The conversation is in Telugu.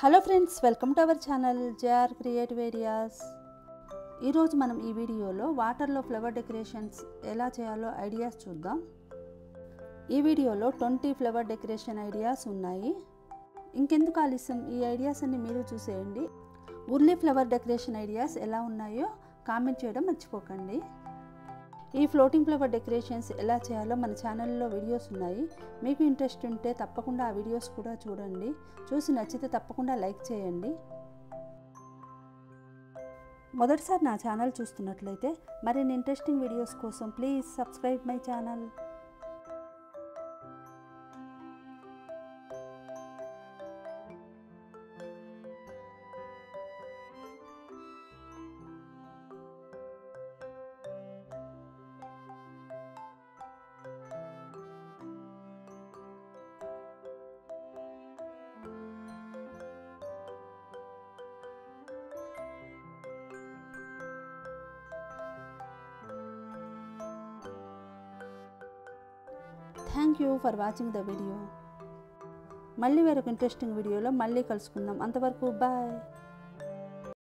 Hello friends, welcome to our channel JR creative areas. ఈరోజు మనం ఈ వీడియోలో వాటర్లో ఫ్లవర్ డెకరేషన్స్ ఎలా చేయాలో ఐడియాస్ చూద్దాం. ఈ వీడియోలో 20 ఫ్లవర్ డెకరేషన్ ఐడియాస్ ఉన్నాయి. ఇంకెందుకు ఆలస్యం, ఈ ఐడియాస్ అన్ని మీరు చూసేయండి. ఉర్లీ ఫ్లవర్ డెకరేషన్ ఐడియాస్ ఎలా ఉన్నాయో కామెంట్ చేయడం మర్చిపోకండి. ఈ ఫ్లోటింగ్ ఫ్లవర్ డెకరేషన్స్ ఎలా చేయాలో మన ఛానల్లో వీడియోస్ ఉన్నాయి. మీకు ఇంట్రెస్ట్ ఉంటే తప్పకుండా ఆ వీడియోస్ కూడా చూడండి. చూసి నచ్చితే తప్పకుండా లైక్ చేయండి. మొదటిసారి నా ఛానల్ చూస్తున్నట్లయితే మరిన్ని ఇంట్రెస్టింగ్ వీడియోస్ కోసం please subscribe my channel. Thank you for watching the video. మళ్ళీ వేరొక ఇంట్రెస్టింగ్ వీడియోలో మళ్ళీ కలుసుకుందాం. అంతవరకు బాయ్.